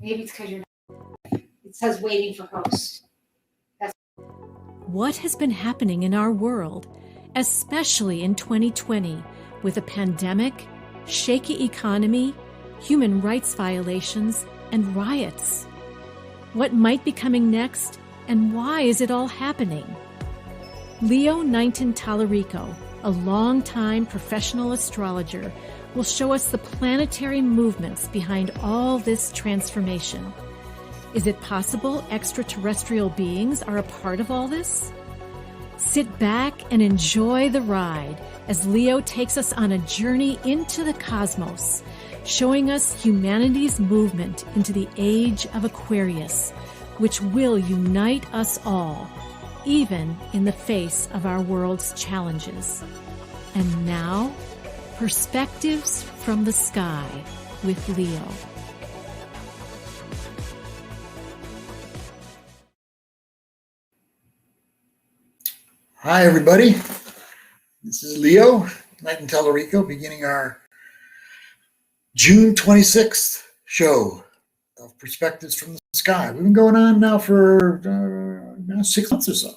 Maybe it's because it says waiting for host. What has been happening in our world, especially in 2020, with a pandemic, shaky economy, human rights violations, and riots? What might be coming next, and why is it all happening? Leo Nineteen Tallarico, a longtime professional astrologer, will show us the planetary movements behind all this transformation. Is it possible extraterrestrial beings are a part of all this? Sit back and enjoy the ride as Leo takes us on a journey into the cosmos, showing us humanity's movement into the age of Aquarius, which will unite us all, even in the face of our world's challenges. And now, Perspectives from the Sky with Leo. Hi, everybody. This is Leo, Nineteen Tallarico, beginning our June 26th show of Perspectives from the Sky. We've been going on now for 6 months or so.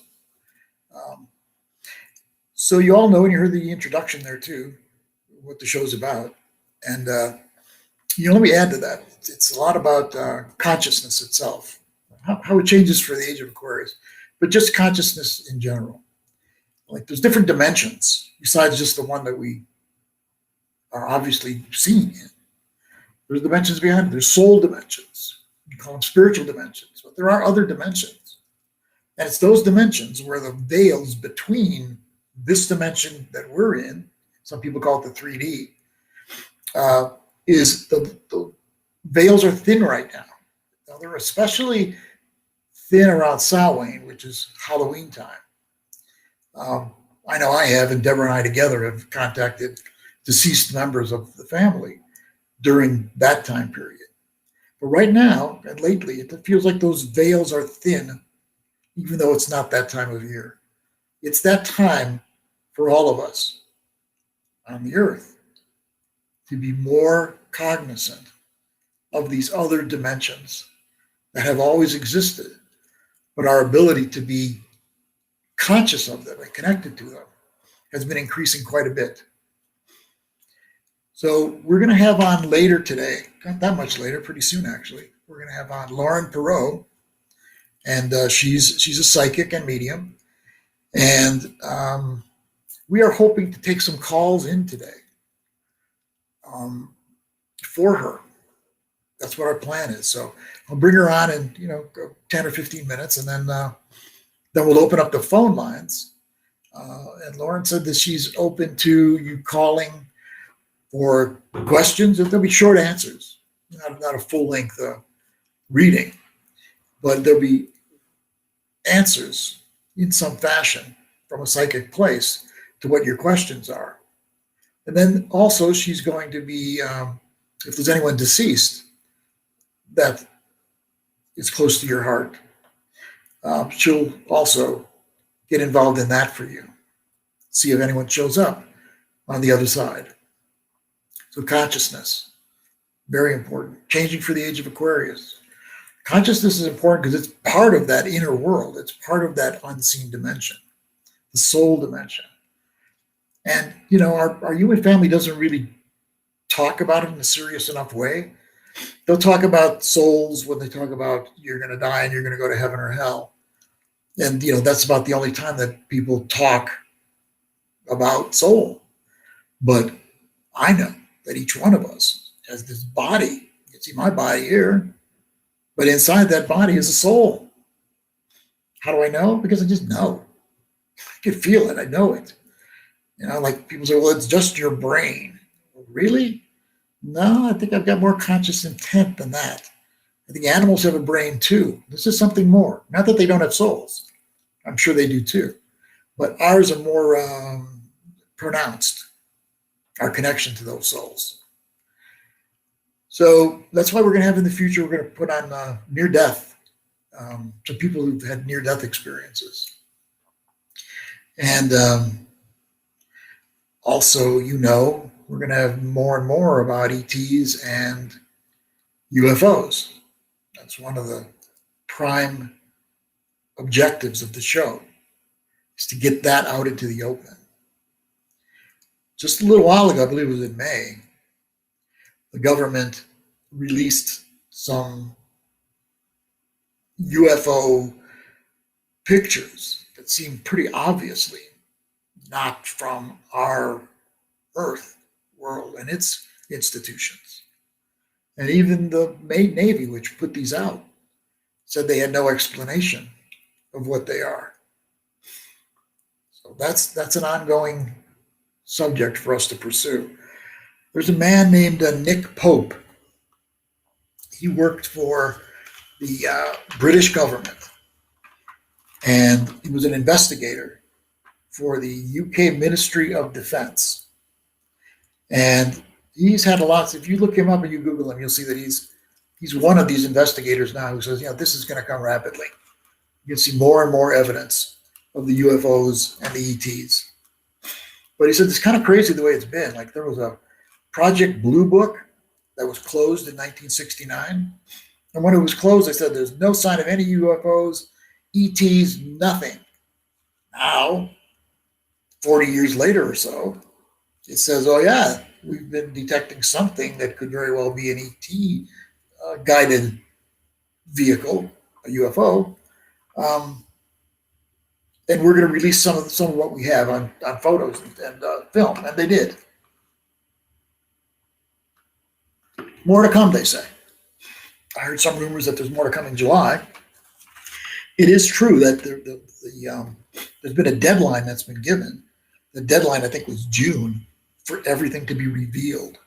So you all know, and you heard the introduction there too, what the show's about. And let me add to that. It's a lot about consciousness itself, how it changes for the age of Aquarius, but just consciousness in general. Like there's different dimensions besides just the one that we are obviously seeing in. There's dimensions behind it. There's soul dimensions. We call them spiritual dimensions, but there are other dimensions. And it's those dimensions where the veils between this dimension that we're in, some people call it the 3D, is the veils are thin right now. Now they're especially thin around Samhain, which is Halloween time. I know I have, and Deborah and I together have contacted deceased members of the family during that time period. But right now, and lately, it feels like those veils are thin, even though it's not that time of year. It's that time for all of us on the earth to be more cognizant of these other dimensions that have always existed, but our ability to be conscious of them and connected to them has been increasing quite a bit. So we're going to have on later today, not that much later, pretty soon actually, we're going to have on Lauren Perot, and she's a psychic and medium, and we are hoping to take some calls in today for her. That's what our plan is. So I'll bring her on in 10 or 15 minutes, and then we'll open up the phone lines. And Lauren said that she's open to you calling for questions. There'll be short answers, not a full-length reading, but there'll be answers in some fashion from a psychic place to what your questions are. And then also she's going to be, if there's anyone deceased that is close to your heart, she'll also get involved in that for you. See if anyone shows up on the other side. So consciousness, very important. Changing for the age of Aquarius. Consciousness is important because it's part of that inner world. It's part of that unseen dimension, the soul dimension. And, our human family doesn't really talk about it in a serious enough way. They'll talk about souls when they talk about you're going to die and you're going to go to heaven or hell. And, that's about the only time that people talk about soul. But I know that each one of us has this body. You can see my body here. But inside that body is a soul. How do I know? Because I just know. I can feel it. I know it. Like people say, well, it's just your brain. Really? No, I think I've got more conscious intent than that. I think animals have a brain too. This is something more. Not that they don't have souls. I'm sure they do too. But ours are more pronounced, our connection to those souls. So that's why we're going to have in the future, we're going to put on near-death, to people who've had near-death experiences. And also, we're going to have more and more about ETs and UFOs. That's one of the prime objectives of the show, is to get that out into the open. Just a little while ago, I believe it was in May, the government released some UFO pictures that seemed pretty obviously not from our Earth world and its institutions. And even the Navy, which put these out, said they had no explanation of what they are. So that's an ongoing subject for us to pursue. There's a man named Nick Pope. He worked for the British government, and he was an investigator for the UK Ministry of Defense. And he's had a lot. If you look him up and you Google him, you'll see that he's one of these investigators now who says, this is going to come rapidly. You can see more and more evidence of the UFOs and the ETs. But he said it's kind of crazy the way it's been. Like, there was a Project Blue Book that was closed in 1969. And when it was closed, they said there's no sign of any UFOs, ETs, nothing. Now, 40 years later or so, it says, oh yeah, we've been detecting something that could very well be an ET guided vehicle, a UFO. And we're going to release some of what we have on photos and film. And they did. More to come, they say. I heard some rumors that there's more to come in July. It is true that there's been a deadline that's been given. The deadline, I think, was June for everything to be revealed.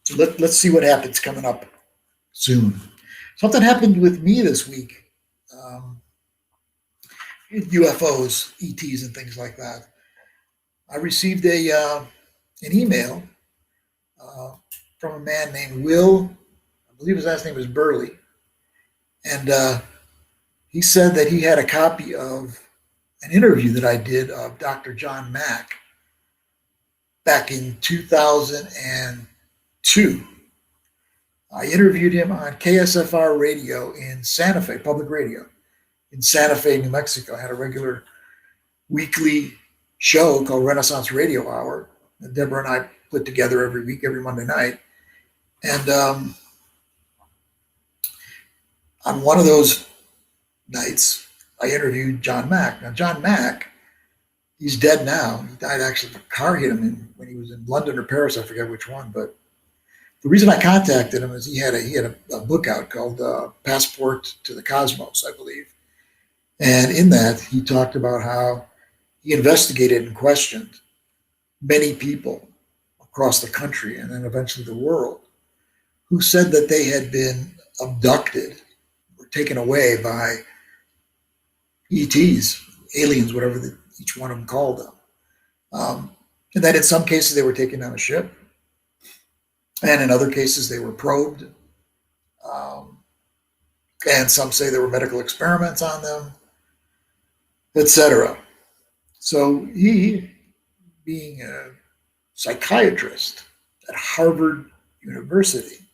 So let's see what happens coming up soon. Something happened with me this week. UFOs, ETs, and things like that. I received an email from a man named Will. I believe his last name was Burley. And he said that he had a copy of an interview that I did of Dr. John Mack back in 2002. I interviewed him on KSFR radio in Santa Fe, public radio in Santa Fe, New Mexico. I had a regular weekly show called Renaissance Radio Hour that Deborah and I put together every week, every Monday night. And on one of those nights, I interviewed John Mack. Now, John Mack, he's dead now. He died actually, the car hit him when he was in London or Paris, I forget which one. But the reason I contacted him is he had a book out called Passport to the Cosmos, I believe. And in that, he talked about how he investigated and questioned many people across the country and then eventually the world who said that they had been abducted or taken away by ETs, aliens, whatever each one of them called them. And that in some cases they were taken on a ship, and in other cases they were probed. And some say there were medical experiments on them, etc. So he, being a psychiatrist at Harvard University,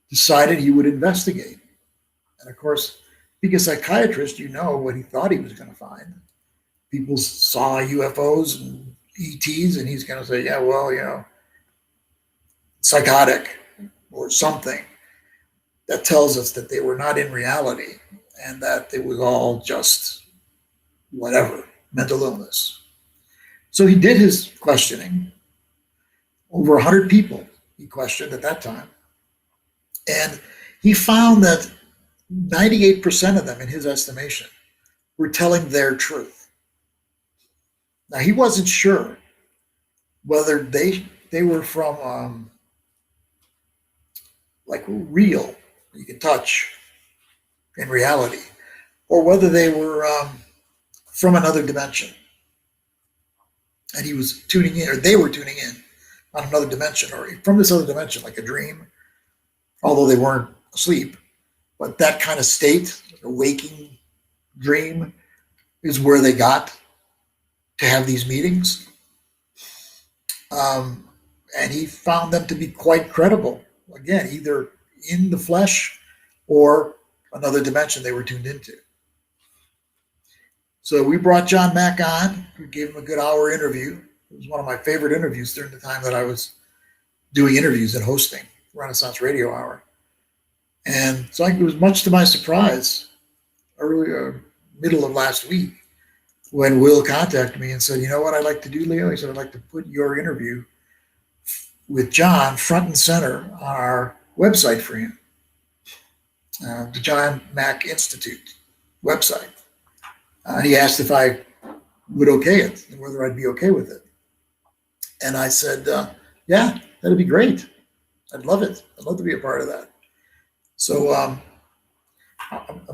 decided he would investigate. And of course, being a psychiatrist, you know what he thought he was going to find. People saw UFOs and ETs, and he's going to say, yeah, well, psychotic or something that tells us that they were not in reality and that it was all just whatever, mental illness. So he did his questioning. Over 100 people he questioned at that time. And he found that 98% of them, in his estimation, were telling their truth. Now, he wasn't sure whether they were from like real, you can touch in reality, or whether they were from another dimension. And he was tuning in, or they were tuning in on another dimension, or from this other dimension, like a dream, although they weren't asleep. But that kind of state, a waking dream, is where they got to have these meetings. And he found them to be quite credible. Again, either in the flesh or another dimension they were tuned into. So we brought John Mack on. We gave him a good hour interview. It was one of my favorite interviews during the time that I was doing interviews and hosting Renaissance Radio Hour. And so it was much to my surprise, middle of last week, when Will contacted me and said, you know what I'd like to do, Leo? He said, I'd like to put your interview with John front and center on our website for him, the John Mack Institute website. He asked if I would okay it and whether I'd be okay with it. And I said, yeah, that'd be great. I'd love it. I'd love to be a part of that. So I'm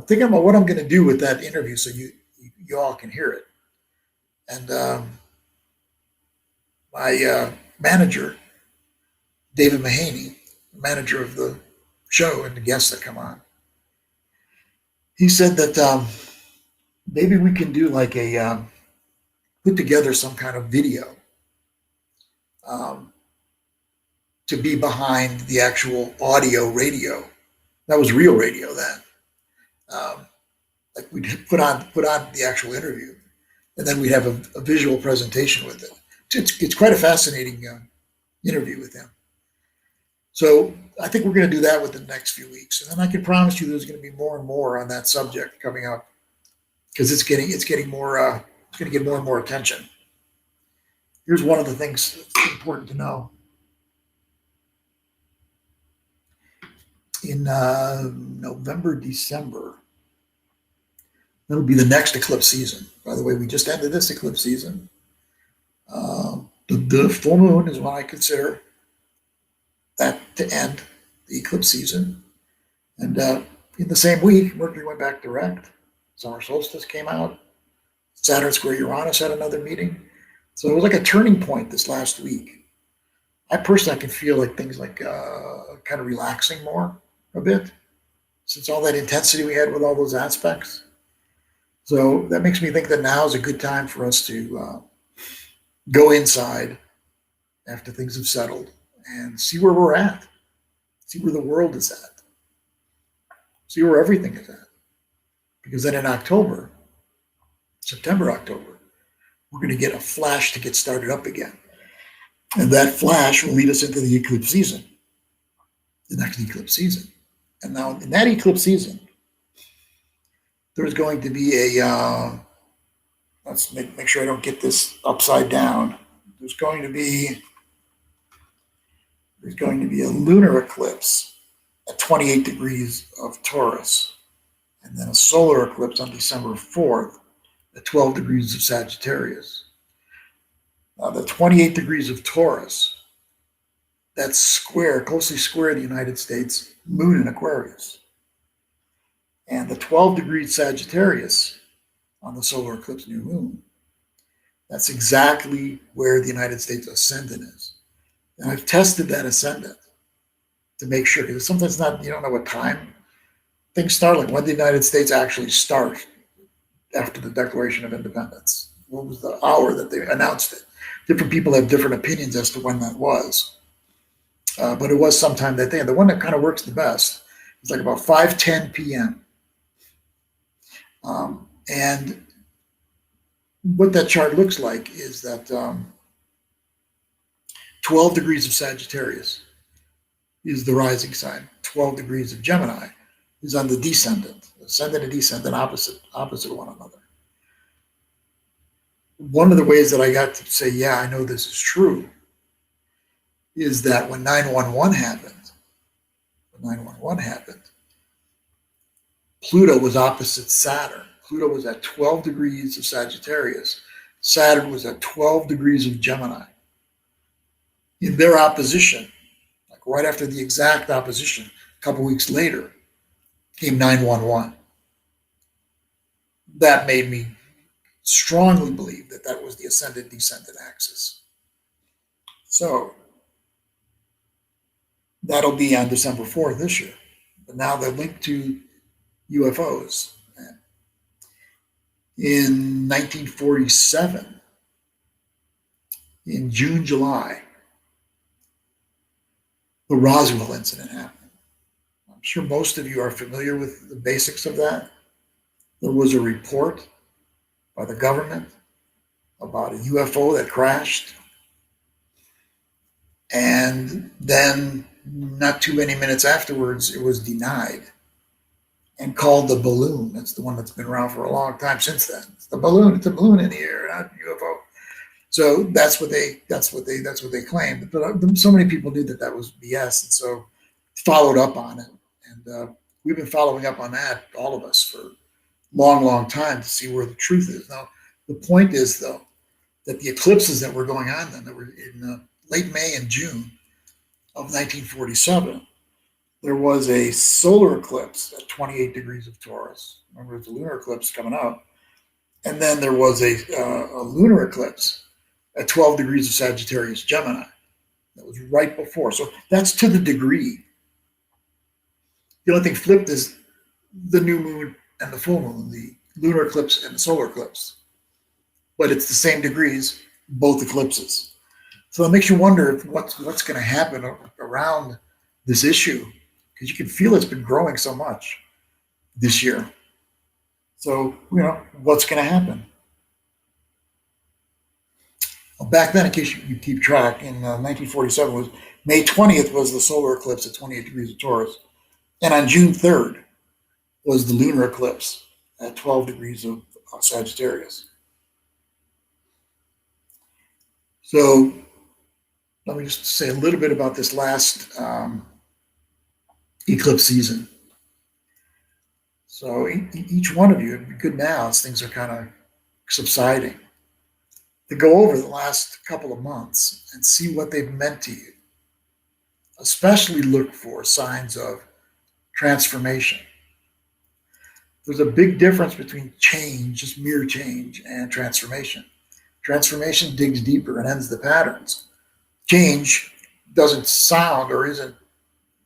thinking about what I'm going to do with that interview so you all can hear it. And my manager, David Mahaney, manager of the show and the guests that come on, he said that maybe we can do like put together some kind of video to be behind the actual audio radio. That was real radio then. Like we'd put on the actual interview, and then we'd have a visual presentation with it. It's quite a fascinating interview with him. So I think we're going to do that within the next few weeks, and then I can promise you there's going to be more and more on that subject coming up because it's getting more. It's going to get more and more attention. Here's one of the things that's important to know. In November, December, that'll be the next eclipse season. By the way, we just ended this eclipse season. The full moon is when I consider that to end the eclipse season. And in the same week, Mercury went back direct. Summer solstice came out. Saturn square Uranus had another meeting. So it was like a turning point this last week. I personally can feel like things like kind of relaxing more a bit since all that intensity we had with all those aspects. So that makes me think that now is a good time for us to go inside after things have settled and see where we're at, see where the world is at, see where everything is at. Because then in October, September, October, we're going to get a flash to get started up again. And that flash will lead us into the eclipse season, the next eclipse season. And now in that eclipse season, there's going to be let's make sure I don't get this upside down. There's going to be a lunar eclipse at 28 degrees of Taurus, and then a solar eclipse on December 4th at 12 degrees of Sagittarius. Now, the 28 degrees of Taurus, that's closely square the United States moon in Aquarius. And the 12 degrees Sagittarius on the solar eclipse new moon, that's exactly where the United States ascendant is. And I've tested that ascendant to make sure, because sometimes you don't know what time things start, like when the United States actually start after the Declaration of Independence. What was the hour that they announced it? Different people have different opinions as to when that was. But it was sometime that day. And the one that kind of works the best is like about 5:10 p.m. And what that chart looks like is that 12 degrees of Sagittarius is the rising sign. 12 degrees of Gemini is on the descendant. Ascendant and descendant opposite one another. One of the ways that I got to say, yeah, I know this is true, is that when 9/11 happened, Pluto was opposite Saturn. Pluto was at 12 degrees of Sagittarius. Saturn was at 12 degrees of Gemini. In their opposition, like right after the exact opposition, a couple weeks later, came 9/11. That made me strongly believe that that was the ascendant-descendant axis. So that'll be on December 4th this year. But now they're linked to UFOs. In 1947, in June, July, the Roswell incident happened. I'm sure most of you are familiar with the basics of that. There was a report by the government about a UFO that crashed. And then, not too many minutes afterwards, it was denied and called the balloon. That's the one that's been around for a long time since then. It's the balloon. It's a balloon in the air, not a UFO. So that's what they claimed. But so many people knew that was BS, and so followed up on it. And we've been following up on that, all of us, for a long, long time to see where the truth is. Now, the point is, though, that the eclipses that were going on then, that were in late May and June of 1947, there was a solar eclipse at 28 degrees of Taurus. Remember, the lunar eclipse coming up. And then there was a lunar eclipse at 12 degrees of Sagittarius Gemini. That was right before. So that's to the degree. The only thing flipped is the new moon and the full moon, the lunar eclipse and the solar eclipse. But it's the same degrees, both eclipses. So it makes you wonder if what's going to happen around this issue, because you can feel it's been growing so much this year. So, what's going to happen? Well, back then, in case you keep track, in 1947, was May 20th was the solar eclipse at 28 degrees of Taurus. And on June 3rd was the lunar eclipse at 12 degrees of Sagittarius. So let me just say a little bit about this last eclipse season. So each one of you, it'd be good now as things are kind of subsiding, to go over the last couple of months and see what they've meant to you. Especially look for signs of transformation. There's a big difference between change, just mere change, and transformation. Transformation digs deeper and ends the patterns. Change doesn't sound or isn't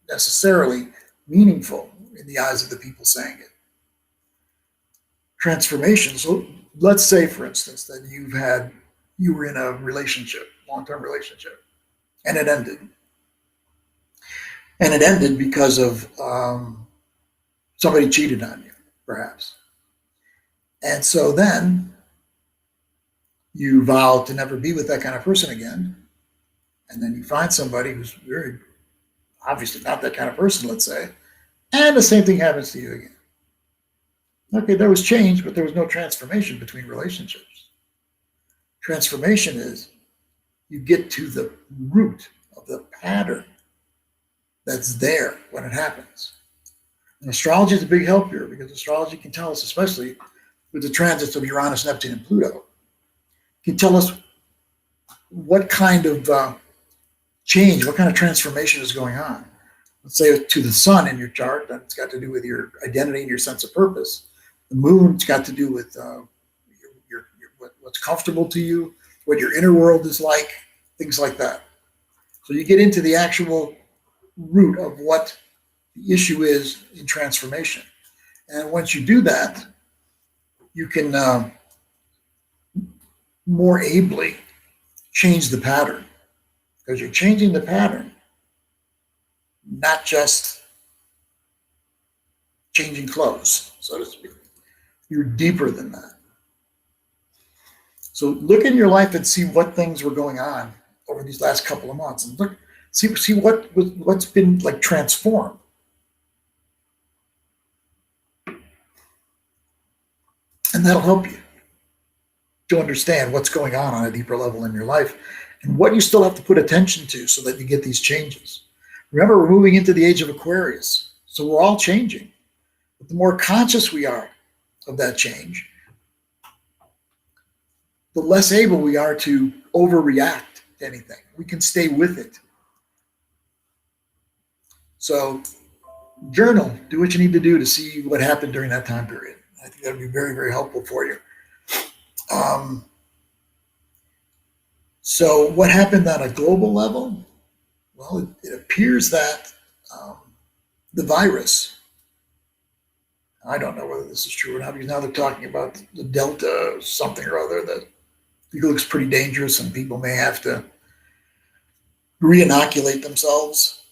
necessarily meaningful in the eyes of the people saying it. Transformation, so let's say, for instance, that you were in a relationship, long-term relationship, and it ended. And it ended because of somebody cheated on you, perhaps. And so then you vow to never be with that kind of person again. And then you find somebody who's very obviously not that kind of person, let's say, and the same thing happens to you again. Okay, there was change, but there was no transformation between relationships. Transformation is you get to the root of the pattern that's there when it happens. And astrology is a big help here, because astrology can tell us, especially with the transits of Uranus, Neptune, and Pluto, can tell us what kind of change, what kind of transformation is going on. Let's say to the sun in your chart, that's got to do with your identity and your sense of purpose. The moon's got to do with what's comfortable to you, what your inner world is like, things like that. So you get into the actual root of what the issue is in transformation. And once you do that, you can more ably change the pattern, because you're changing the pattern, not just changing clothes, so to speak. You're deeper than that. So look in your life and see what things were going on over these last couple of months, and look, see what's been like transformed. And that'll help you to understand what's going on a deeper level in your life and what you still have to put attention to so that you get these changes. Remember, we're moving into the age of Aquarius, so we're all changing. But the more conscious we are of that change, the less able we are to overreact to anything. We can stay with it. So journal, do what you need to do to see what happened during that time period. I think that would be very, very helpful for you. So what happened on a global level? Well, it appears that the virus, I don't know whether this is true or not, because now they're talking about the Delta something or other that it looks pretty dangerous and people may have to re-inoculate themselves.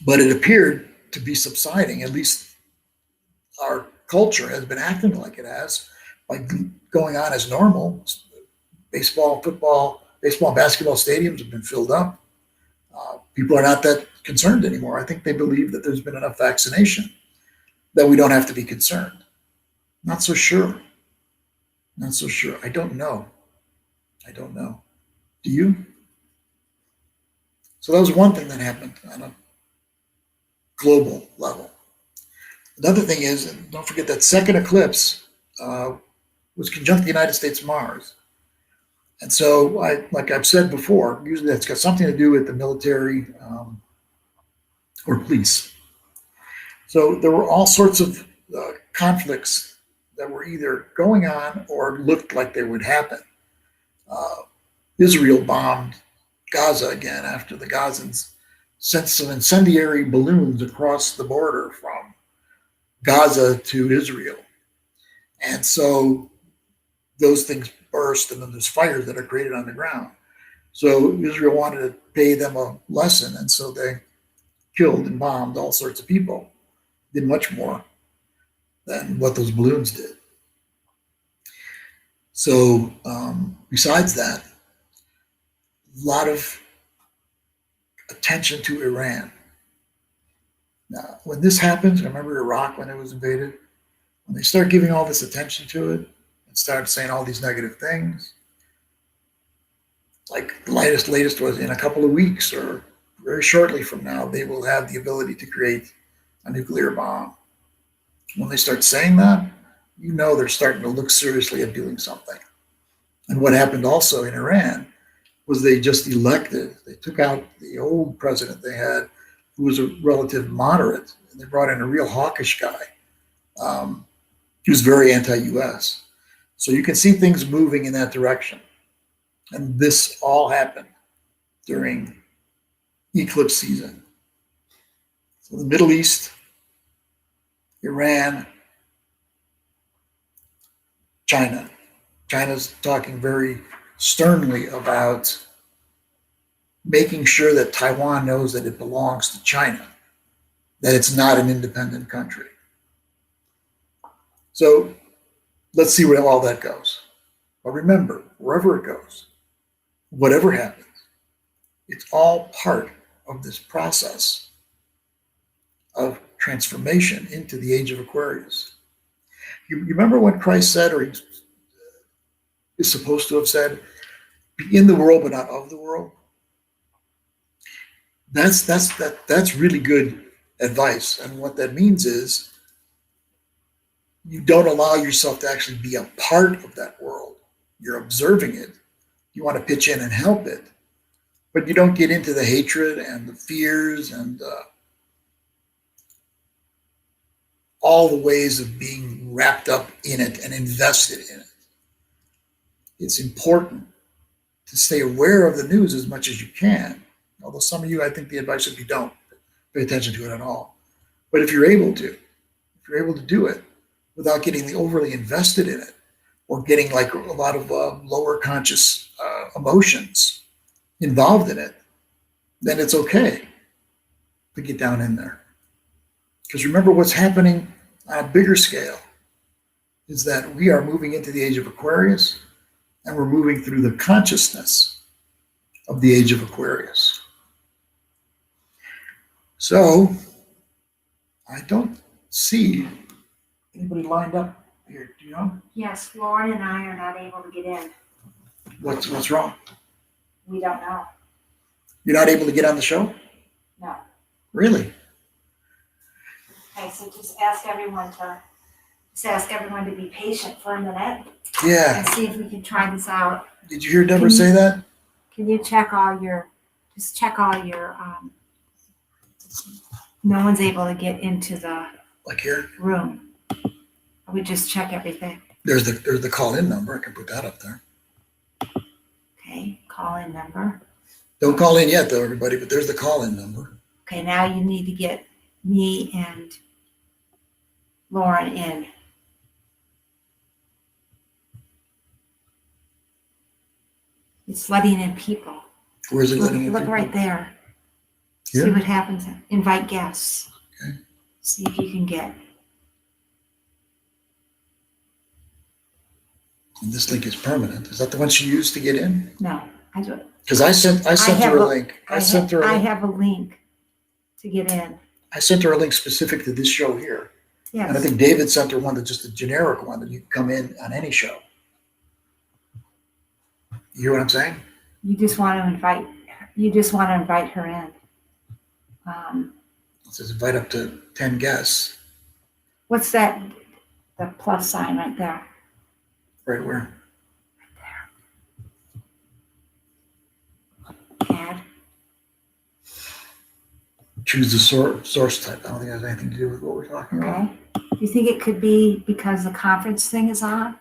But it appeared to be subsiding. At least our culture has been acting like it has, by going on as normal. Baseball, football, baseball and basketball stadiums have been filled up. People are not that concerned anymore. I think they believe that there's been enough vaccination that we don't have to be concerned. Not so sure. Not so sure. I don't know. I don't know. Do you? So that was one thing that happened on a global level. Another thing is, and don't forget that second eclipse was conjunct the United States Mars. And so, like I've said before, usually that's got something to do with the military or police. So there were all sorts of conflicts that were either going on or looked like they would happen. Israel bombed Gaza again after the Gazans sent some incendiary balloons across the border from Gaza to Israel. And so those things burst, and then there's fires that are created on the ground. So Israel wanted to pay them a lesson, and so they killed and bombed all sorts of people. Did much more than what those balloons did. So besides that, a lot of attention to Iran. Now, when this happens, remember Iraq when it was invaded? When they start giving all this attention to it and start saying all these negative things, like the latest was in a couple of weeks or very shortly from now, they will have the ability to create a nuclear bomb. When they start saying that, you know they're starting to look seriously at doing something. And what happened also in Iran was they just they took out the old president they had, who was a relative moderate, and they brought in a real hawkish guy. He was very anti-US. So you can see things moving in that direction. And this all happened during eclipse season. So the Middle East, Iran, China. China's talking very sternly about making sure that Taiwan knows that it belongs to China, that it's not an independent country. So let's see where all that goes. But remember, wherever it goes, whatever happens, it's all part of this process of transformation into the age of Aquarius. You remember what Christ said, or he is supposed to have said, be in the world but not of the world? That's really good advice. And what that means is you don't allow yourself to actually be a part of that world. You're observing it. You want to pitch in and help it, but you don't get into the hatred and the fears and all the ways of being wrapped up in it and invested in it. It's important to stay aware of the news as much as you can. Although some of you, I think the advice would be don't pay attention to it at all. But if you're able to do it without getting overly invested in it or getting like a lot of lower conscious emotions involved in it, then it's okay to get down in there. Because remember, what's happening on a bigger scale is that we are moving into the age of Aquarius, and we're moving through the consciousness of the age of Aquarius. So I don't see anybody lined up here. Do you know? Yes, Lauren and I are not able to get in. What's wrong? We don't know. You're not able to get on the show? No. Really? Okay, so just ask everyone to be patient for a minute. Yeah. And see if we can try this out. Did you hear Deborah say that? Can you check all your, no one's able to get into the Like here? room. We just check everything. There's the call-in number. I can put that up there. Okay, call-in number. Don't call in yet, though, everybody, but there's the call-in number. Okay, now you need to get me and Lauren in. It's letting in people. Where's it letting in Look people? right there. Yeah. See what happens. Invite guests. Okay. See if you can get. And this link is permanent. Is that the one she used to get in? No, I do it. Because I sent have her a a- link. I sent her a I link. have a link to get in. I sent her a link specific to this show here. Yes. And I think David sent her one to just a generic one that you can come in on any show. You hear what I'm saying? You just want to invite. You just want to invite her in. It says invite up to 10 guests. What's that? The plus sign right there. Right where? Add. Choose the source type. I don't think it has anything to do with what we're talking about. Okay. Do you think it could be because the conference thing is on?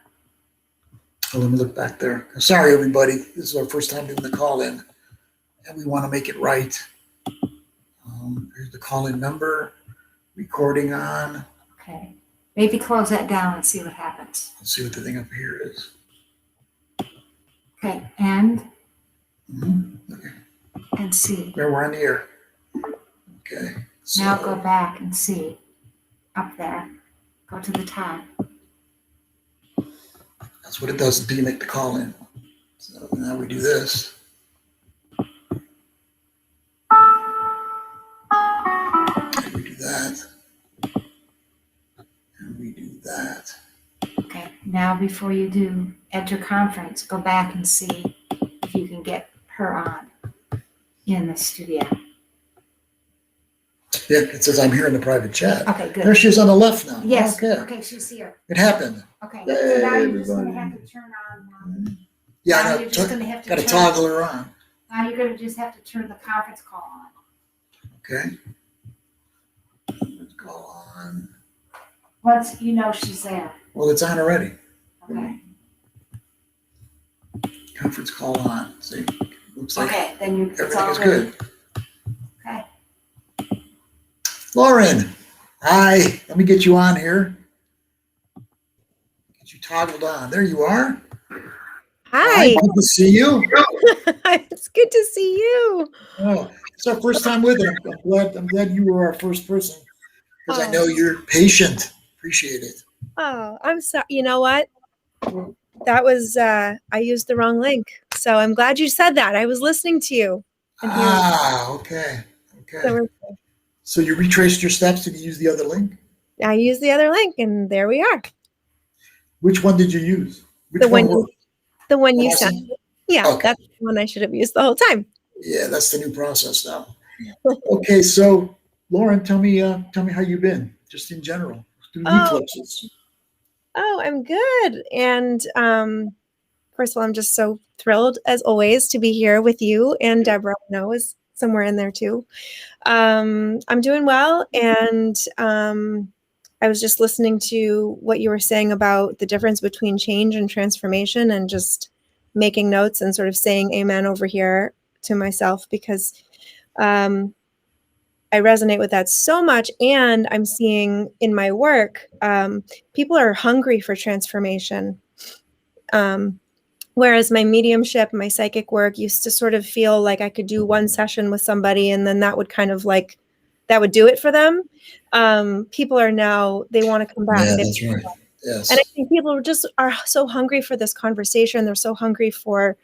Oh, let me look back there. Sorry, everybody. This is our first time doing the call in, and we want to make it right. Here's the call in number, recording on. Okay. Maybe close that down and see what happens. Let's see what the thing up here is. Okay. And Okay. and see. There, we're on the air. Okay. So, Now go back and see. Up there. Go to the top. that's what it does until you make the call in. So now we do this. And we do that. And we do that. Okay. Now before you do enter conference, go back and see if you can get her on in the studio. Yeah, it says I'm here in the private chat. Okay, There good. she is on the left now. Yes. Okay. Okay, she's here. It happened. Okay. Hey, So now you're just gonna everybody. have to turn on. Yeah, Now I know. you're just gonna have to Got to turn- toggle her on. Now you're gonna just have to turn the conference call on. Okay. Let's call on. Once you know she's there. Well, it's on already. Okay. Conference call on. See, looks like Okay, then you, it's everything all is good. good. Okay. Lauren, hi. Let me get you on here. Get you toggled on. There you are. Hi. Good to see you. It's good to see you. Oh, it's our first time with it. I'm glad you were our first person because I Oh. know you're patient. Appreciate it. Oh, I'm sorry. You know what? That was I used the wrong link. So I'm glad you said that. I was listening to you. And here- Okay. so Okay. we're- So you retraced your steps. Did you use the other link? I used the other link, and there we are. Which one did you use? Which The one worked? The one Oh, you I sent. see. Yeah, Okay. that's the one I should have used the whole time. Yeah, that's the new process now. Okay, so Lauren, tell me how you've been, just in general, through the Oh. eclipses. Oh, I'm good. And first of all, I'm just so thrilled, as always, to be here with you. And Deborah, I know, is somewhere in there too. I'm doing well. And I was just listening to what you were saying about the difference between change and transformation, and just making notes and sort of saying amen over here to myself, because I resonate with that so much. And I'm seeing in my work, people are hungry for transformation. Whereas my mediumship, my psychic work used to sort of feel like I could do one session with somebody and then that would kind of like, that would do it for them. People are now, they want to come back. Yeah, They- that's right. Yes. and I think people just are so hungry for this conversation. They're so hungry for,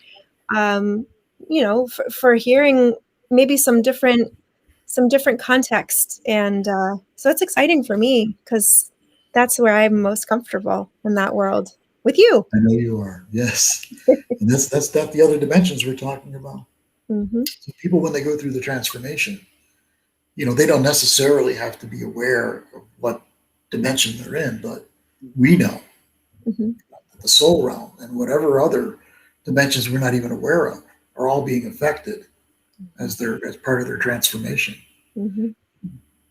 for hearing maybe some different context. And so it's exciting for me because that's where I'm most comfortable, in that world with you. I know you are. Yes. And that's the other dimensions we're talking about. Mm-hmm. So people, when they go through the transformation, they don't necessarily have to be aware of what dimension they're in, but we know Mm-hmm. that the soul realm and whatever other dimensions we're not even aware of are all being affected as part of their transformation. Mm-hmm.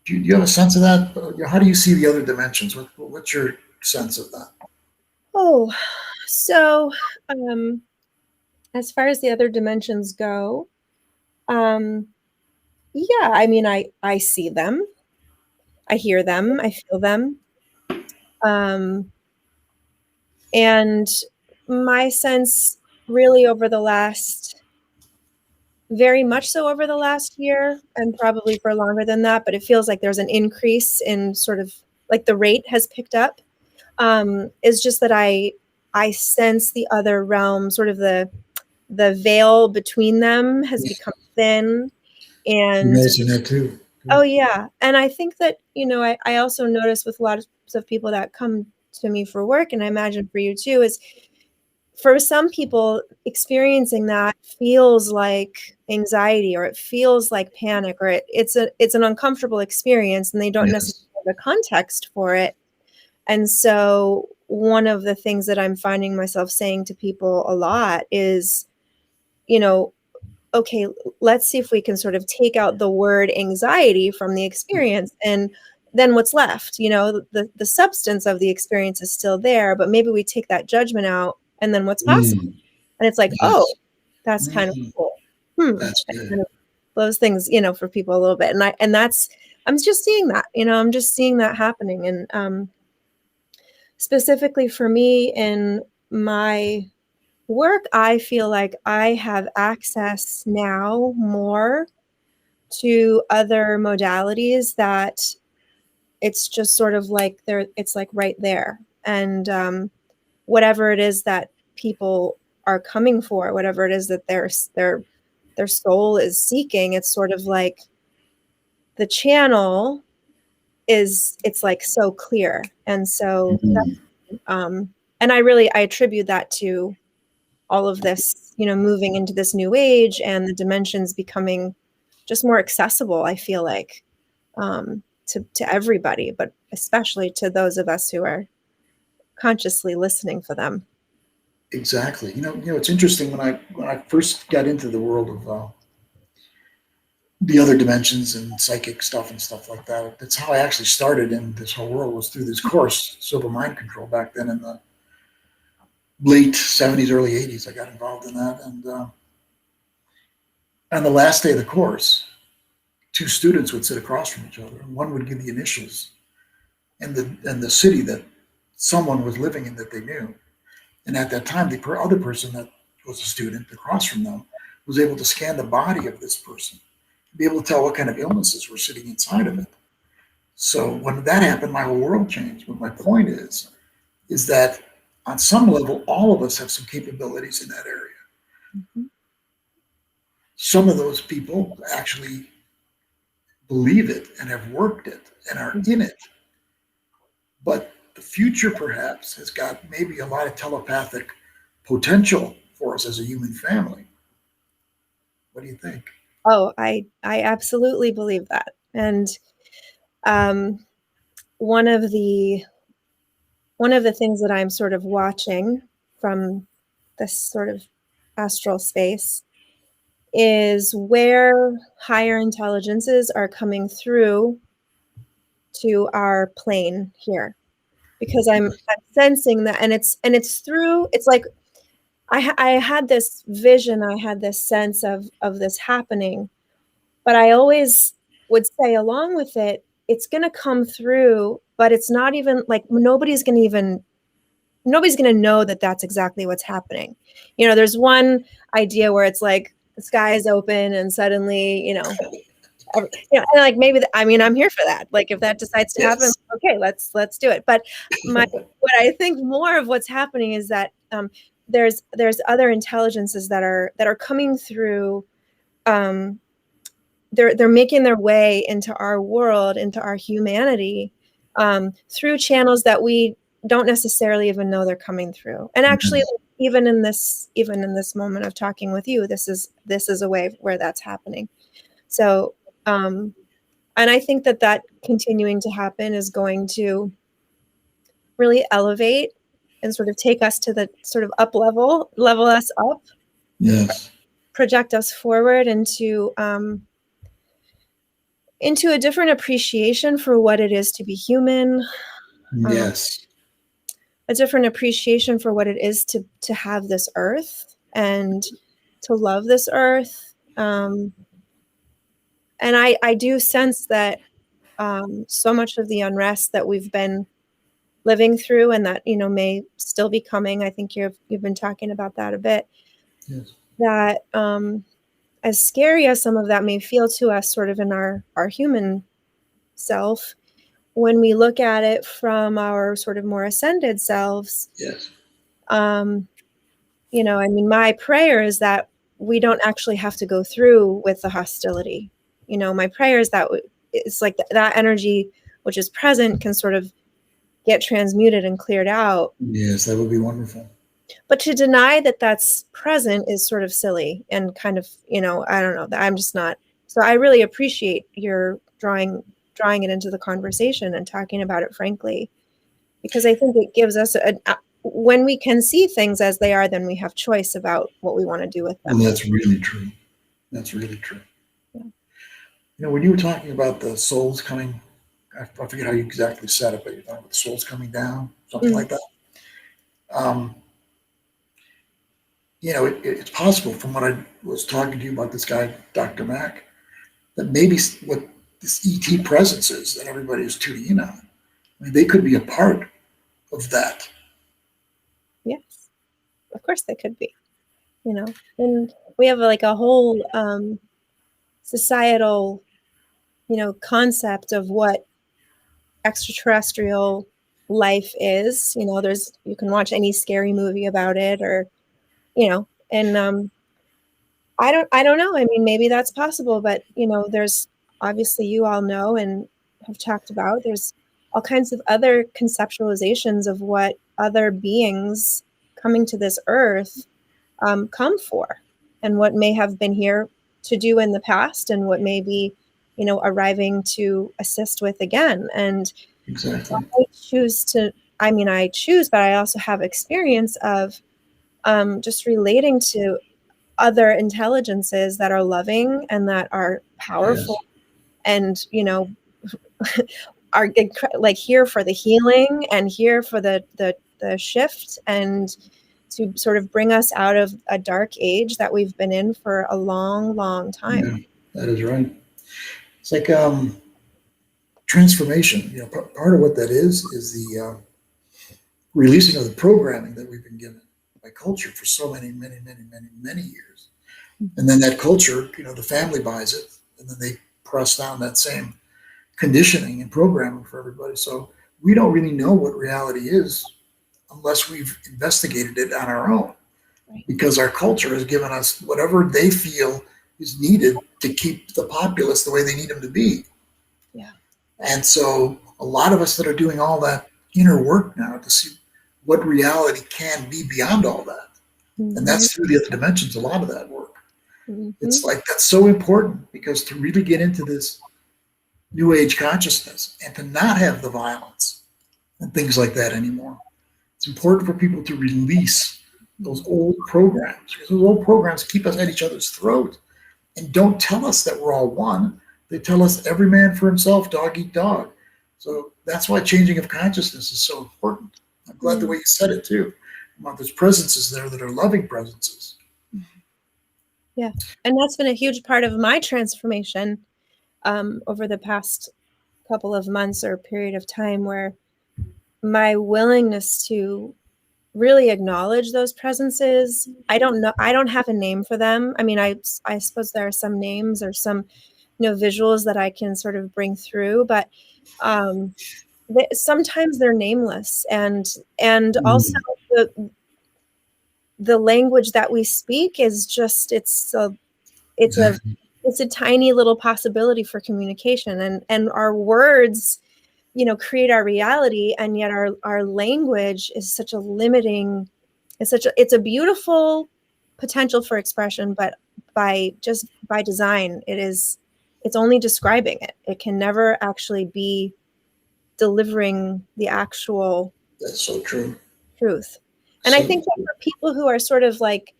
Do you have a sense of that? How do you see the other dimensions? What's your sense of that? Oh, so as far as the other dimensions go, yeah, I mean, I see them, I hear them, I feel them. And my sense really over the last very much so over the last year and probably for longer than that, but it feels like there's an increase in sort of like the rate has picked up, is just that I sense the other realm, sort of the veil between them has Yeah. become thin. You're And noticing that too. oh yeah. And I think that, I also notice with lots of people that come to me for work, and I imagine for you too, is for some people experiencing that feels like anxiety, or it feels like panic, or it's an uncomfortable experience, and they don't necessarily Yes. have the context for it. And so one of the things that I'm finding myself saying to people a lot is, okay, let's see if we can sort of take out the word anxiety from the experience, and then what's left, the substance of the experience is still there, but maybe we take that judgment out, and then what's possible. Mm, And it's like, oh, yes. that's kind of Mhm. cool. That's It good. kind of blows things, for people a little bit. I'm just seeing that, I'm just seeing that happening. And specifically for me in my work, I feel like I have access now more to other modalities that it's just sort of like it's like right there. And whatever it is that people are coming for, whatever it is that their soul is seeking, it's sort of like the channel it's like so clear. And so Mhm. and I attribute that to all of this, moving into this new age and the dimensions becoming just more accessible, I feel like, to everybody, but especially to those of us who are consciously listening for them. Exactly. It's interesting when I first got into the world of the other dimensions and psychic stuff and stuff like that. That's how I actually started in this whole world, was through this course, Silver Mind Control, back then in the late '70s, early '80s. I got involved in that, and on the last day of the course, two students would sit across from each other, and one would give the initials and the city that someone was living in that they knew. And at that time, the other person that was a student across from them was able to scan the body of this person, be able to tell what kind of illnesses were sitting inside of it. So when that happened, my whole world changed. But my point is that on some level, all of us have some capabilities in that area. Mhm. Some of those people actually believe it and have worked it and are in it. But the future perhaps has got maybe a lot of telepathic potential for us as a human family. What do you think? Oh, I absolutely believe that. And um, one of the one of the things that I'm sort of watching from this sort of astral space is where higher intelligences are coming through to our plane here, because I'm sensing that, and it's through, it's like I had this vision, I had this sense of this happening, but I always would say along with it, it's going to come through, but it's not even like nobody's going to know that that's exactly what's happening. There's one idea where it's like the sky is open and suddenly, and like maybe I mean, I'm here for that. Like if that decides to happen, Yes. okay, let's do it. But what I think more of what's happening is that there's other intelligences that are coming through. Um, they're making their way into our world, into our humanity, through channels that we don't necessarily even know they're coming through. And actually, Yes. even in this moment of talking with you, this is a way where that's happening. So, and I think that continuing to happen is going to really elevate and sort of take us to the sort of level us up, Yes. project us forward into a different appreciation for what it is to be human, um, Yes. a different appreciation for what it is to have this earth and to love this earth. And I do sense that so much of the unrest that we've been living through, and that may still be coming. I think you've been talking about that a bit. Yes. That as scary as some of that may feel to us sort of in our human self, when we look at it from our sort of more ascended selves, Yes. you know, I mean, my prayer is that we don't actually have to go through with the hostility. You know, my prayer is that it's like that energy which is present can sort of get transmuted and cleared out. Yes, that would be wonderful. But to deny that that's present is sort of silly and kind of, you know, I don't know, I'm just not. So I really appreciate your drawing it into the conversation and talking about it frankly, because I think it gives us when we can see things as they are, then we have choice about what we want to do with them. And that's really true. That's really true. Yeah. You know, when you were talking about the souls coming, I forget how you exactly said it, but you're talking about the souls coming down, something like that. You know, it's possible from what I was talking to you about this guy, Dr. Mack, that maybe what this ET presence is that everybody is tuning in on, I mean, they could be a part of that. Yes, of course they could be, you know, and we have like a whole societal, you know, concept of what extraterrestrial life is. You know, you can watch any scary movie about it, or, you know, and I don't know. I mean, maybe that's possible, but you know, there's obviously, you all know and have talked about, there's all kinds of other conceptualizations of what other beings coming to this earth come for, and what may have been here to do in the past, and what may be, you know, arriving to assist with again. And Exactly. I choose, but I also have experience of just relating to other intelligences that are loving and that are powerful, Yes. and, you know, are like here for the healing and here for the shift, and to sort of bring us out of a dark age that we've been in for a long, long time. Yeah, that is right. It's like transformation. You know, part of what that is the releasing of the programming that we've been given by culture for so many years. And then that culture, you know, the family buys it, and then they press down that same conditioning and programming for everybody. So we don't really know what reality is unless we've investigated it on our own, Right. because our culture has given us whatever they feel is needed to keep the populace the way they need them to be. Yeah. And so a lot of us that are doing all that inner work now to see what reality can be beyond all that. Mm-hmm. And that's through the other dimensions, a lot of that work. Mm-hmm. It's like, that's so important, because to really get into this new age consciousness and to not have the violence and things like that anymore, it's important for people to release those old programs, because those old programs keep us at each other's throat and don't tell us that we're all one. They tell us every man for himself, dog eat dog. So that's why changing of consciousness is so important. I'm glad the way you said it too. There's presences there that are loving presences. Yeah. And that's been a huge part of my transformation over the past couple of months or period of time, where my willingness to really acknowledge those presences, I don't have a name for them. I mean, I suppose there are some names or some, you know, visuals that I can sort of bring through, but sometimes they're nameless, and also the language that we speak is just, it's a tiny little possibility for communication, and our words, you know, create our reality, and yet our language is such a limiting, it's a beautiful potential for expression, but by design, it's only describing it. It can never actually be delivering the actual That's so true. truth. And I think that for people who are sort of like,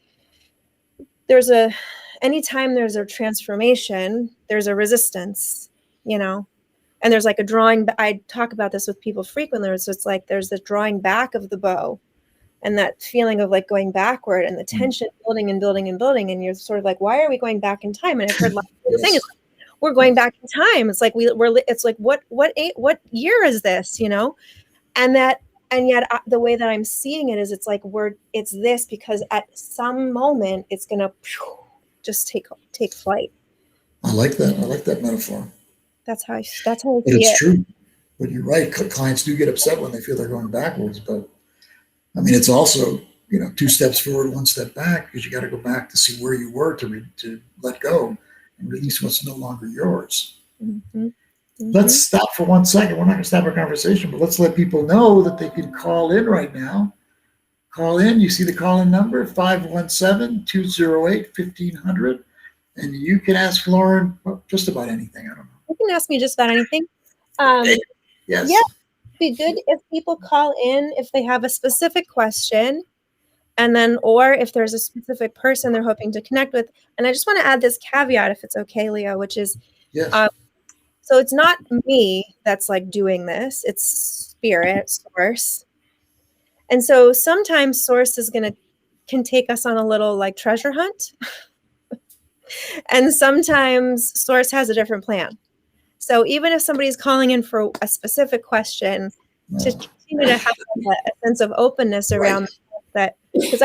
anytime there's a transformation, there's a resistance, you know, and there's like a drawing. I talk about this with people frequently. So it's like there's the drawing back of the bow, and that feeling of like going backward, and the tension building and building and building. And you're sort of like, why are we going back in time? And I've heard lots of people saying, it's like, we're going back in time. It's like it's like, what year is this, you know? And yet the way that I'm seeing it is, it's like it's this, because at some moment it's going to just take flight. I like that. I like that metaphor. That's how I But see it's it. true. But you're right. Clients do get upset when they feel they're going backwards. But I mean, it's also, two steps forward, one step back, because you got to go back to see where you were to let go and release what's no longer yours. Mm-hmm. Mm-hmm. Let's stop for 1 second. We're not going to stop our conversation, but let's let people know that they can call in right now. Call in. You see the call-in number, 517-208-1500. And you can ask Lauren just about anything. I don't know. You can ask me just about anything. Yes. Yeah, it'd be good if people call in if they have a specific question, and then, or if there's a specific person they're hoping to connect with. And I just want to add this caveat, if it's okay, Leo, which is, Yes. so it's not me that's like doing this, it's spirit, source. And so sometimes source can take us on a little like treasure hunt. And sometimes source has a different plan. So even if somebody's calling in for a specific question, to continue to have a sense of openness around that, because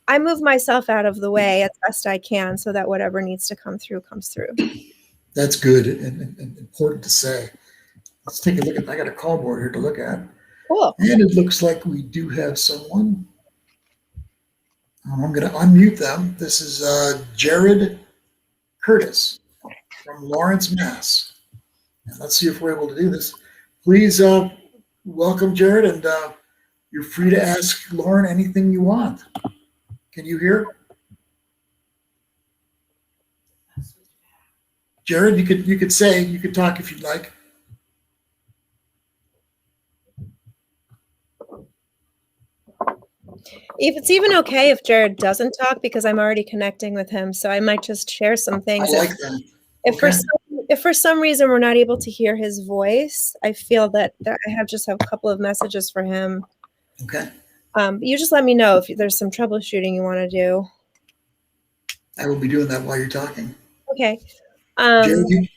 I move myself out of the way as best I can so that whatever needs to come through comes through. That's good and important to say. Let's take a look at, I got a call board here to look at. Cool. And it looks like we do have someone. I'm going to unmute them. This is Jared Curtis from Lawrence, Mass. And let's see if we're able to do this. Please welcome Jared, and you're free to ask Lauren anything you want. Can you hear? Jared, you could talk if you'd like. If it's even okay if Jared doesn't talk, because I'm already connecting with him, so I might just share some things. I like that. If for some reason we're not able to hear his voice, I feel that I have a couple of messages for him. Okay. You just let me know if there's some troubleshooting you want to do. I will be doing that while you're talking. Okay.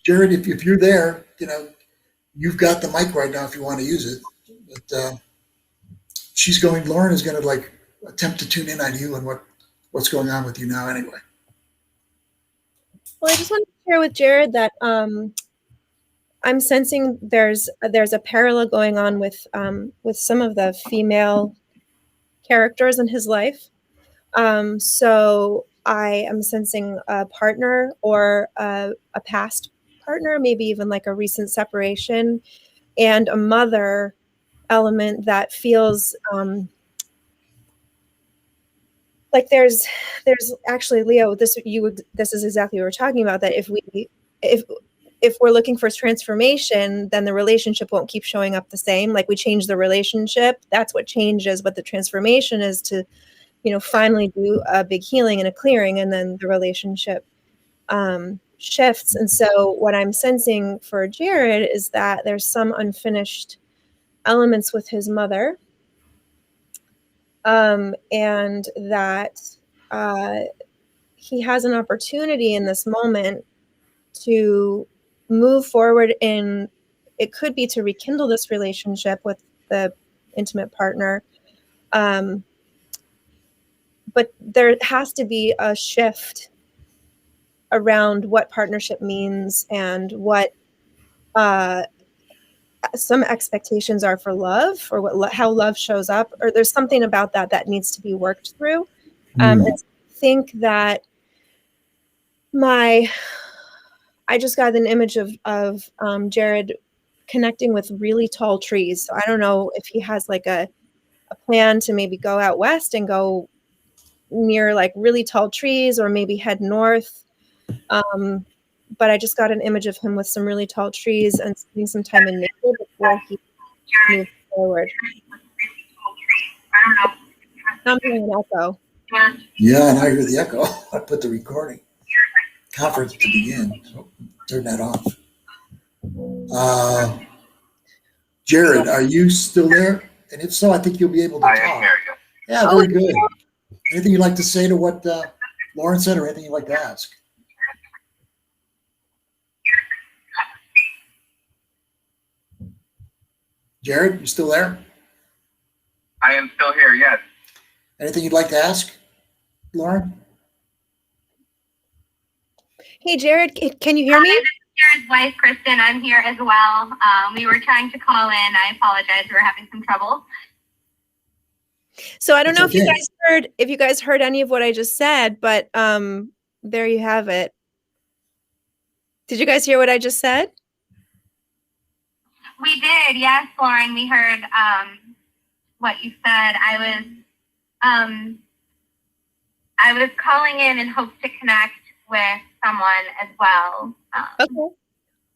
Jared, if you're there, you've got the mic right now if you want to use it. But Lauren is going to attempt to tune in on you and what's going on with you now anyway. Well, I just want to share with Jared that I'm sensing there's a parallel going on with some of the female characters in his life. So I am sensing a partner or a past partner, maybe even like a recent separation, and a mother element that feels like there's actually, Leo, this is exactly what we're talking about, that if we're looking for transformation, then the relationship won't keep showing up the same. Like we change the relationship, that's what changes, but the transformation is to finally do a big healing and a clearing, and then the relationship shifts. And so what I'm sensing for Jared is that there's some unfinished elements with his mother, and that he has an opportunity in this moment to move forward it could be to rekindle this relationship with the intimate partner. But there has to be a shift around what partnership means and what some expectations are for love, or how love shows up, or there's something about that needs to be worked through. And I think that I just got an image of Jared connecting with really tall trees. So I don't know if he has like a plan to maybe go out west and go near like really tall trees, or maybe head north. But I just got an image of him with some really tall trees and spending some time in nature before he moved forward. I'm hearing an echo. Yeah, and I hear the echo. I put the recording conference to begin, so turn that off. Jared, are you still there? And if so, I think you'll be able to talk. I hear you. Yeah, very good. Anything you'd like to say to what Lauren said, or anything you'd like to ask? Jared, you still there? I am still here, yes. Anything you'd like to ask, Lauren? Hey, Jared, can you hear me? Hi, this is Jared's wife, Kristen. I'm here as well. We were trying to call in. I apologize. We were having some trouble. So I don't It's know okay. if you guys heard any of what I just said, but there you have it. Did you guys hear what I just said? We did, yes, Lauren. We heard what you said. I was calling in hopes to connect with someone as well. Okay.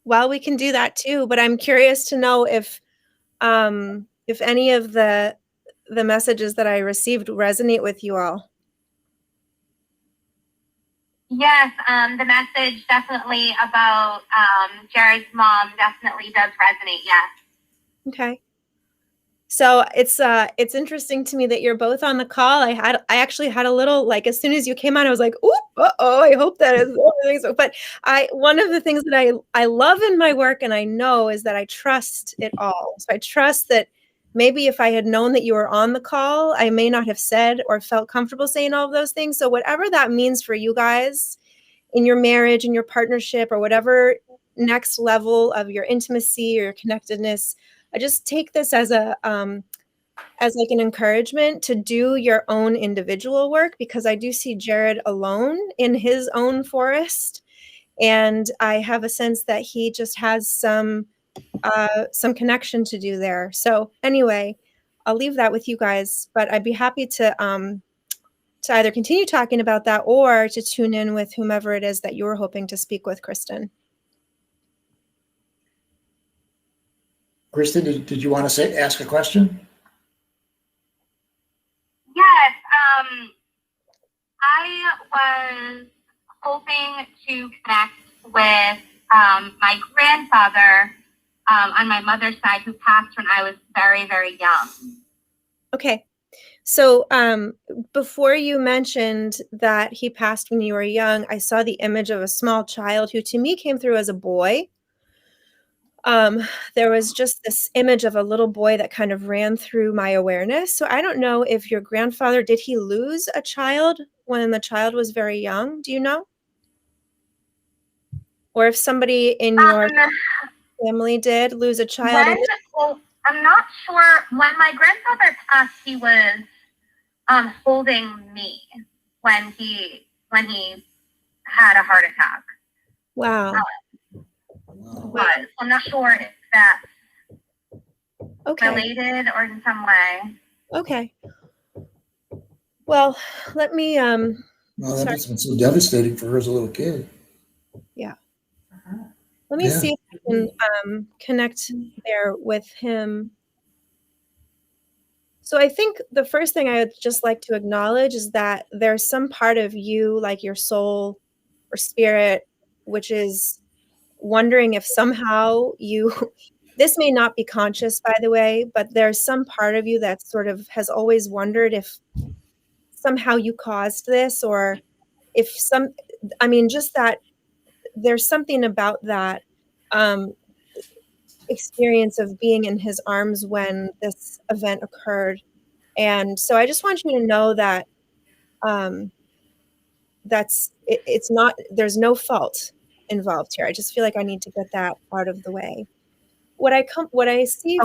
Well, we can do that too, but I'm curious to know if any of the messages that I received resonate with you all. Yes, the message definitely about Jared's mom definitely does resonate, yes. Okay. So it's interesting to me that you're both on the call. I actually had a little, like, as soon as you came on, I was like, "Oop, uh-oh, I hope that is everything." So, but one of the things that I love in my work and I know is that I trust it all. So I trust that maybe if I had known that you were on the call, I may not have said or felt comfortable saying all of those things. So whatever that means for you guys in your marriage, in your partnership, or whatever next level of your intimacy or your connectedness, I just take this as as like an encouragement to do your own individual work, because I do see Jared alone in his own forest, and I have a sense that he just has some connection to do there. So anyway, I'll leave that with you guys, but I'd be happy to either continue talking about that or to tune in with whomever it is that you were hoping to speak with, Kristen. Kristen, did you want to ask a question? Yes, I was hoping to connect with my grandfather on my mother's side, who passed when I was very, very young. Okay. So before you mentioned that he passed when you were young, I saw the image of a small child who to me came through as a boy. There was just this image of a little boy that kind of ran through my awareness. So I don't know if your grandfather, did he lose a child when the child was very young? Do you know? Or if somebody in your family did lose a child? Well, I'm not sure. When my grandfather passed, he was holding me when he had a heart attack. Wow. But I'm not sure if that's okay. related or in some way. Okay. Well, let me Well, that must have been so devastating for her as a little kid. Yeah. Let me see if I can connect there with him. So I think the first thing I would just like to acknowledge is that there's some part of you, like your soul or spirit, which is wondering if somehow this may not be conscious, by the way, but there's some part of you that sort of has always wondered if somehow you caused this, or if just that there's something about that experience of being in his arms when this event occurred. And so I just want you to know that it's not, there's no fault involved here. I just feel like I need to get that out of the way. What I see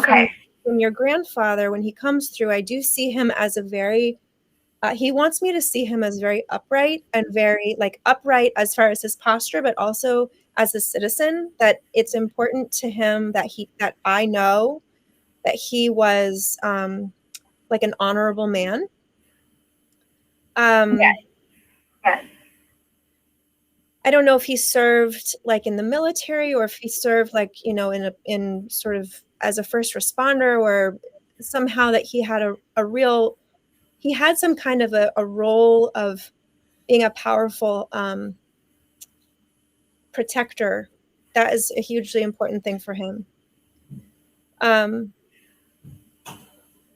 from your grandfather when he comes through, I do see him as a very he wants me to see him as very upright and very upright as far as his posture, but also as a citizen, that it's important to him that I know that he was like an honorable man. Yes. I don't know if he served like in the military or if he served in sort of as a first responder, or somehow that he had he had some kind of a role of being a powerful protector. That is a hugely important thing for him. And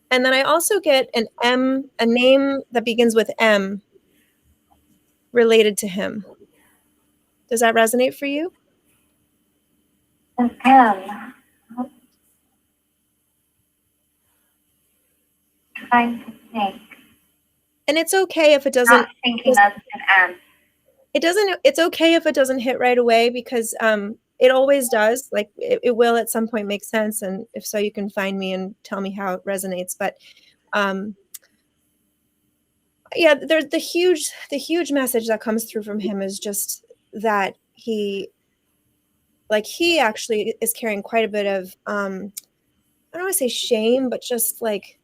then I also get a name that begins with M related to him. Does that resonate for you? An M. Trying to think. And it's okay if it doesn't. Not thinking of an M. it's okay if it doesn't hit right away, because it always does. Like it will at some point make sense. And if so, you can find me and tell me how it resonates. But yeah, there's the huge message that comes through from him is just that he actually is carrying quite a bit of I don't want to say shame, but just like,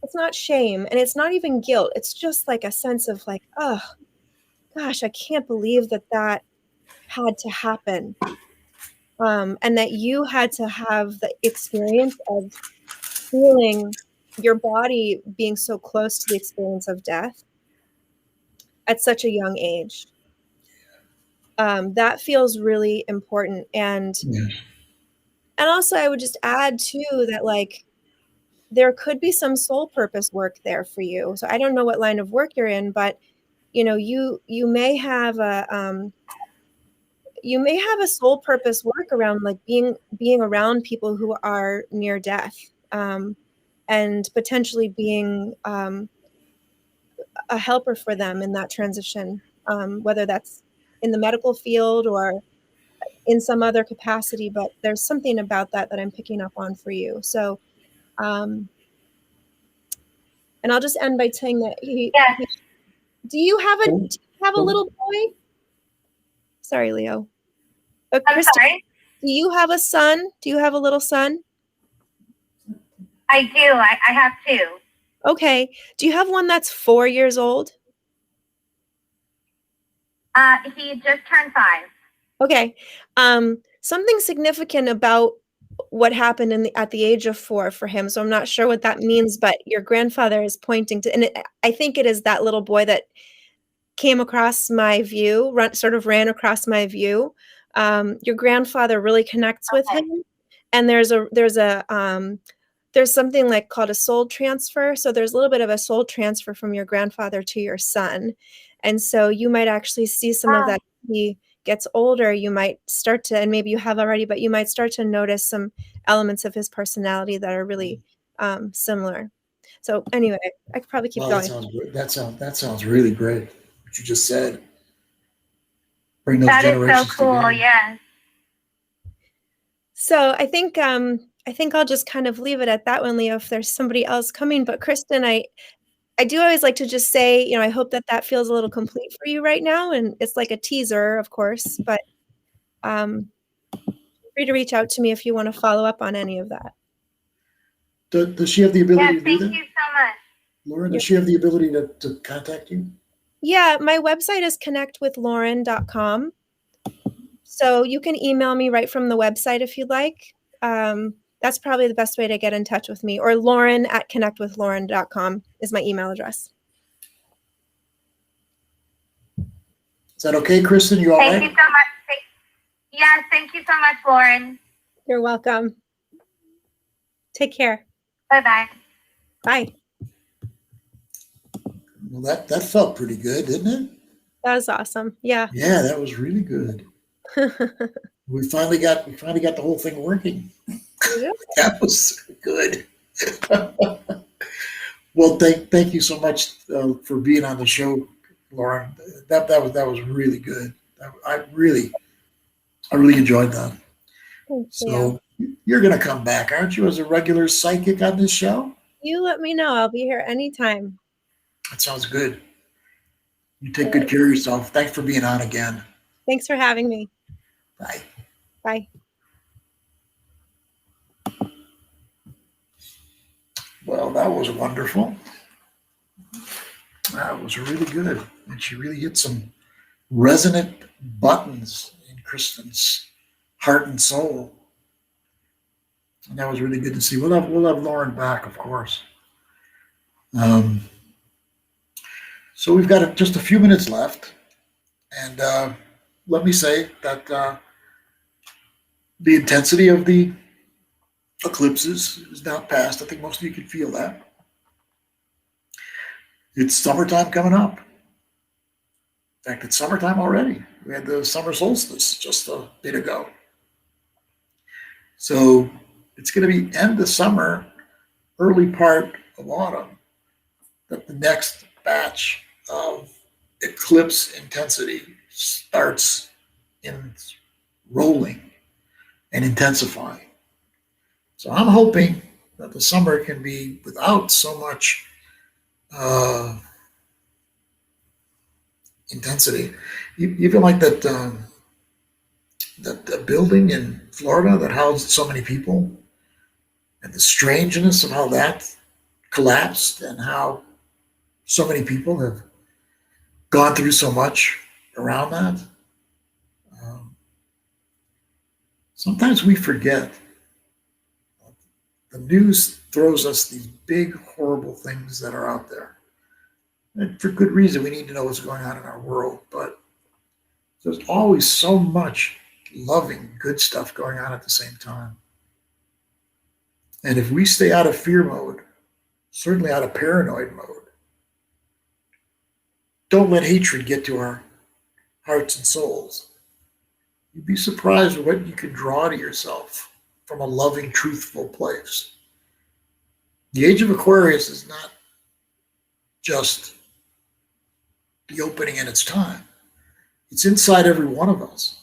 it's not shame and it's not even guilt. It's just like a sense of like, oh gosh, I can't believe that had to happen. And that you had to have the experience of feeling your body being so close to the experience of death at such a young age. That feels really important. And also I would just add too that like there could be some soul purpose work there for you. So I don't know what line of work you're in, but you know, you may have a soul purpose work around like being around people who are near death, and potentially being a helper for them in that transition, whether that's in the medical field or in some other capacity. But there's something about that I'm picking up on for you. So, and I'll just end by saying that do you have a little boy? Sorry, Leo. I'm Kristen, sorry. do you have a son? Do you have a little son? I do. I have two. Okay. Do you have one that's 4 years old? He just turned 5. Okay. Something significant about what happened at the age of 4 for him. So I'm not sure what that means, but your grandfather is pointing to, and I think it is that little boy that came across my view, ran across my view. Your grandfather really connects with him, and there's something like called a soul transfer. So there's a little bit of a soul transfer from your grandfather to your son, and so you might actually see some of that. He gets older, you might start to, and maybe you have already, but you might start to notice some elements of his personality that are really similar. So anyway, I could probably keep going. That sounds great. That sounds really great. What you just said. Bring those generations That is so cool. together. Yes. So I think I'll just kind of leave it at that one, Leo, if there's somebody else coming. But Kristen, I do always like to just say, you know, I hope that feels a little complete for you right now. And it's like a teaser, of course, but feel free to reach out to me if you want to follow up on any of that. Does she have the ability to do that? Thank you so much. Lauren, does she have the ability to contact you? Yeah, my website is connectwithlauren.com. So you can email me right from the website if you'd like. That's probably the best way to get in touch with me. Or Lauren@connectwithlauren.com is my email address. Is that okay, Kristen? You all right? Thank you so much. Yes, thank you so much, Lauren. You're welcome. Take care. Bye-bye. Bye. Well, that felt pretty good, didn't it? That was awesome. Yeah. Yeah, that was really good. We finally got the whole thing working. Yeah. That was good. Well, thank you so much for being on the show, Lauren. That was really good. I really enjoyed that. So you're going to come back, aren't you, as a regular psychic on this show? You let me know. I'll be here anytime. That sounds good. You take good care of yourself. Thanks for being on again. Thanks for having me. Bye. Bye. Well, that was wonderful. That was really good. And she really hit some resonant buttons in Kristen's heart and soul. And that was really good to see. We'll have Lauren back, of course. So we've got just a few minutes left. And let me say that the intensity of the eclipses is now past. I think most of you can feel that. It's summertime coming up. In fact, it's summertime already. We had the summer solstice just a bit ago. So it's going to be end of summer, early part of autumn, that the next batch of eclipse intensity starts in rolling and intensifying. So I'm hoping that the summer can be without so much intensity. Even like that building in Florida that housed so many people, and the strangeness of how that collapsed, and how so many people have gone through so much around that. Um, Sometimes we forget. The news throws us these big, horrible things that are out there. And for good reason, we need to know what's going on in our world. But there's always so much loving, good stuff going on at the same time. And if we stay out of fear mode, certainly out of paranoid mode, don't let hatred get to our hearts and souls. You'd be surprised what you can draw to yourself from a loving, truthful place. The age of Aquarius is not just the opening in its time. It's inside every one of us.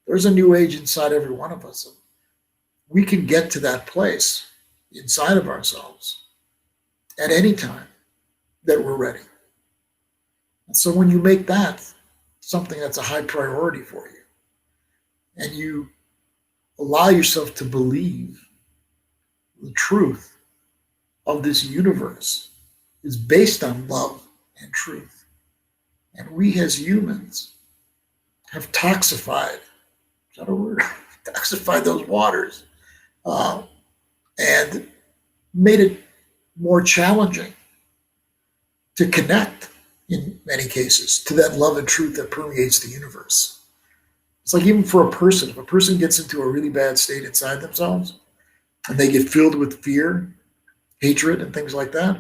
There's a new age inside every one of us. We can get to that place inside of ourselves at any time that we're ready. And so when you make that something that's a high priority for you, and you allow yourself to believe the truth of this universe is based on love and truth. And we as humans have toxified, is that a word? Toxified those waters, and made it more challenging to connect, in many cases, to that love and truth that permeates the universe. It's like even for a person, if a person gets into a really bad state inside themselves and they get filled with fear, hatred, and things like that,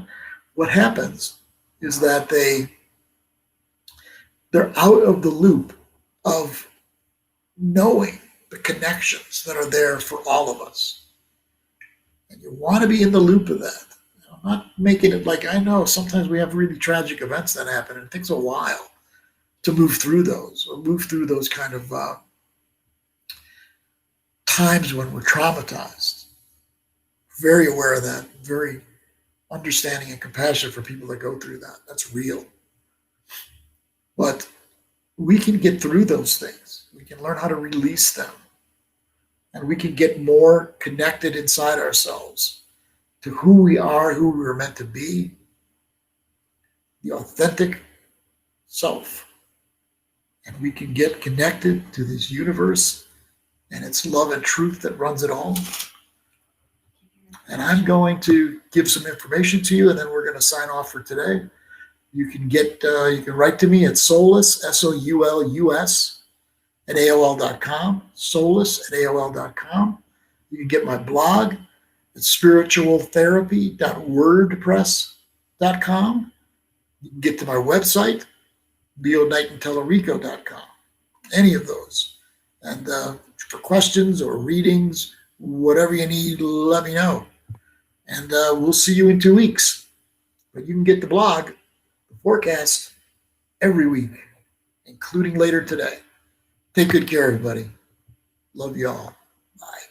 what happens is that they're out of the loop of knowing the connections that are there for all of us. And you want to be in the loop of that. I'm not making it like, I know sometimes we have really tragic events that happen, and it takes a while to move through those, or move through those kind of times when we're traumatized. Very aware of that, very understanding and compassionate for people that go through that. That's real. But we can get through those things. We can learn how to release them. And we can get more connected inside ourselves to who we are, who we were meant to be, the authentic self. And we can get connected to this universe and its love and truth that runs it all. And I'm going to give some information to you, and then we're going to sign off for today. You can write to me at Soulus, SOULUS, at AOL.com, Soulus@AOL.com. You can get my blog at spiritualtherapy.wordpress.com. You can get to my website, leoknightingtalerico.com, any of those. And for questions or readings, whatever you need, let me know. And we'll see you in 2 weeks. But you can get the blog, the forecast, every week, including later today. Take good care, everybody. Love you all. Bye.